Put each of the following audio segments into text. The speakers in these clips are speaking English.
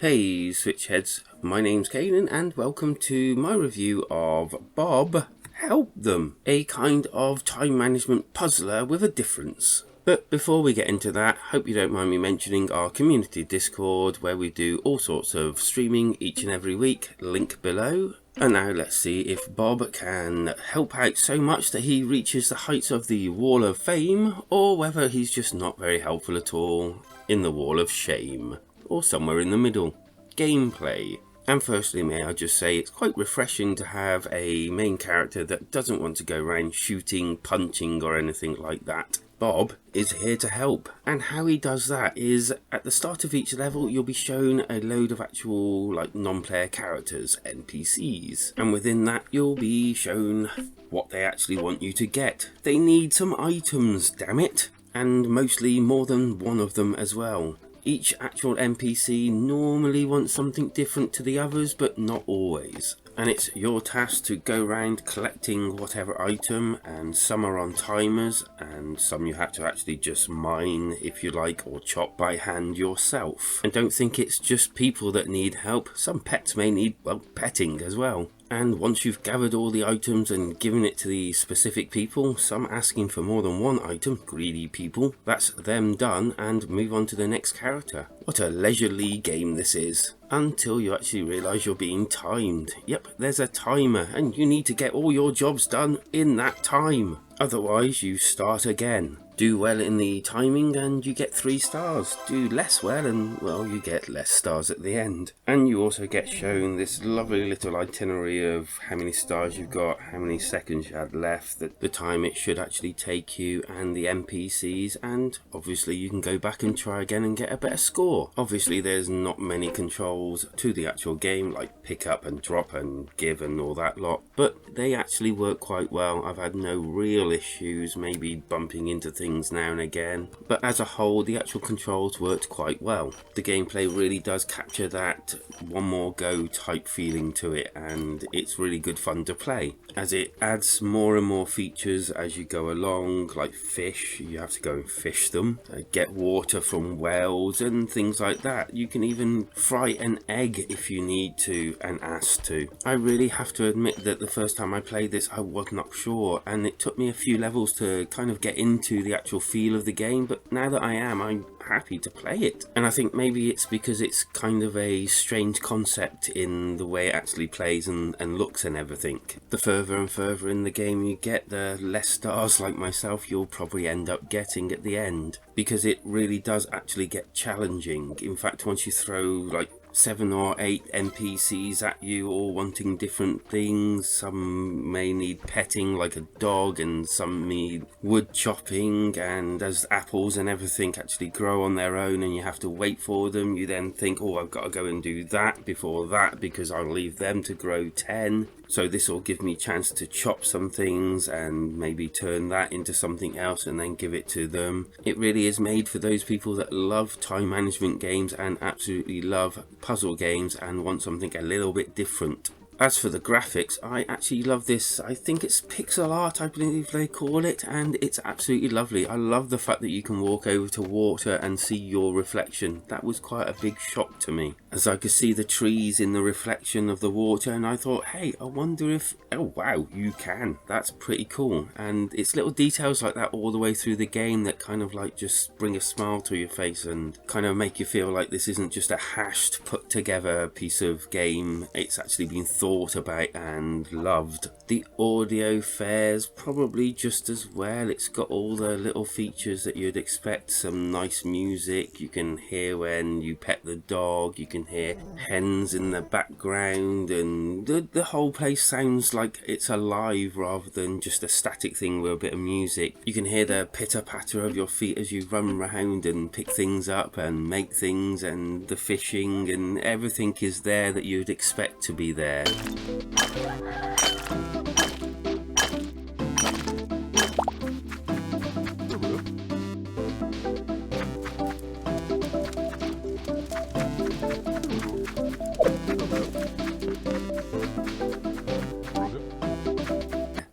Hey Switchheads, my name's Kanan and welcome to my review of Bob Help Them, a kind of time management puzzler with a difference. But before we get into that, hope you don't mind me mentioning our community Discord where we do all sorts of streaming each and every week, link below. And now let's see if Bob can help out so much that he reaches the heights of the Wall of Fame, or whether he's just not very helpful at all in the Wall of Shame, or somewhere in the middle. Gameplay. And firstly, may I just say it's quite refreshing to have a main character that doesn't want to go around shooting, punching or anything like that. Bob is here to help, and how he does that is at the start of each level you'll be shown a load of actual non-player characters, NPCs, and within that you'll be shown what they actually want you to get. They need some items, damn it, and mostly more than one of them as well. Each actual NPC normally wants something different to the others, but not always. And it's your task to go around collecting whatever item, and some are on timers, and some you have to actually just mine, if you like, or chop by hand yourself. And don't think it's just people that need help, some pets may need, well, petting as well. And once you've gathered all the items and given it to the specific people, some asking for more than one item, greedy people, that's them done and move on to the next character. What a leisurely game this is. Until you actually realise you're being timed. Yep, there's a timer and you need to get all your jobs done in that time. Otherwise you start again. Do well in the timing and you get 3 stars. Do less well and, well, you get less stars at the end. And you also get shown this lovely little itinerary of how many stars you've got, how many seconds you had left, the time it should actually take you, and the NPCs, and obviously you can go back and try again and get a better score. Obviously there's not many controls to the actual game, like pick up and drop and give and all that lot, but they actually work quite well. I've had no real issues, maybe bumping into things now and again, but as a whole the actual controls worked quite well. The gameplay really does capture that one more go type feeling to it, and it's really good fun to play as it adds more and more features as you go along, like fish. You have to go and fish them, get water from wells and things like that. You can even fry an egg if you need to and ask to. I really have to admit that the first time I played this I was not sure, and it took me a few levels to kind of get into the actual feel of the game, but now that I'm happy to play it. And I think maybe it's because it's kind of a strange concept in the way it actually plays and looks and everything. The further and further in the game you get, the less stars like myself you'll probably end up getting at the end, because it really does actually get challenging. In fact, once you throw 7 or 8 NPCs at you, all wanting different things. Some may need petting like a dog, and some need wood chopping, and as apples and everything actually grow on their own and you have to wait for them, you then think, oh, I've got to go and do that before that because I'll leave them to grow 10. So this will give me a chance to chop some things and maybe turn that into something else and then give it to them. It really is made for those people that love time management games and absolutely love puzzle games and want something a little bit different. As for the graphics, I actually love this. I think it's pixel art, I believe they call it, and it's absolutely lovely. I love the fact that you can walk over to water and see your reflection. That was quite a big shock to me, as I could see the trees in the reflection of the water, and I thought, hey, I wonder if, oh wow, you can. That's pretty cool. And it's little details like that all the way through the game that kind of just bring a smile to your face and kind of make you feel like this isn't just a hashed, put together piece of game. It's actually been thought about and loved. The audio fares probably just as well. It's got all the little features that you'd expect. Some nice music. You can hear when you pet the dog. You can hear hens in the background, and the whole place sounds like it's alive rather than just a static thing with a bit of music. You can hear the pitter patter of your feet as you run around and pick things up and make things, and the fishing and everything is there that you'd expect to be there.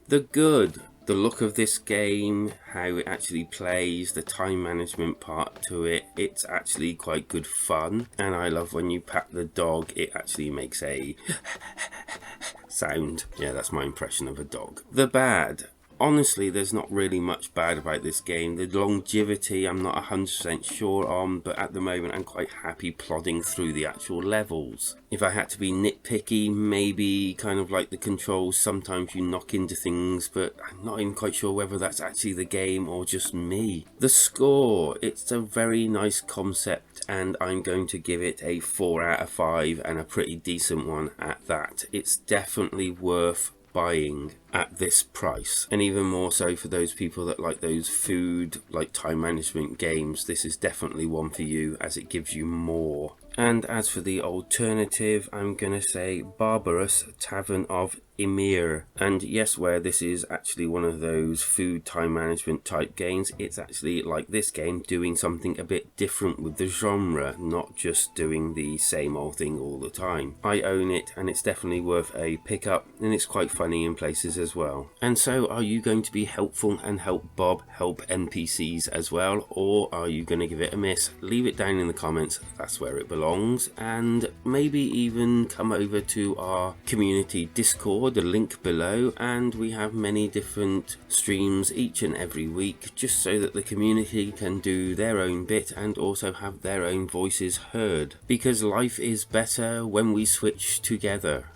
The good. The look of this game, how it actually plays, the time management part to it, it's actually quite good fun. And I love when you pat the dog, it actually makes a sound. Yeah, that's my impression of a dog. The bad. Honestly, there's not really much bad about this game. The longevity I'm not 100% sure on, but at the moment I'm quite happy plodding through the actual levels. If I had to be nitpicky, maybe kind of like the controls, sometimes you knock into things, but I'm not even quite sure whether that's actually the game or just me. The score, it's a very nice concept, and I'm going to give it a 4 out of 5, and a pretty decent one at that. It's definitely worth buying at this price, and even more so for those people that like those food, like time management games. This is definitely one for you, as it gives you more. And as for the alternative, I'm gonna say Barbarous Tavern of Emir. And yes, where this is actually one of those food time management type games, it's actually like this game doing something a bit different with the genre, not just doing the same old thing all the time. I own it, and it's definitely worth a pick up, and it's quite funny in places as well. And so, are you going to be helpful and help Bob help NPCs as well, or are you going to give it a miss? Leave it down in the comments, that's where it belongs. And maybe even come over to our community Discord, the link below, and we have many different streams each and every week, just so that the community can do their own bit and also have their own voices heard, because life is better when we switch together.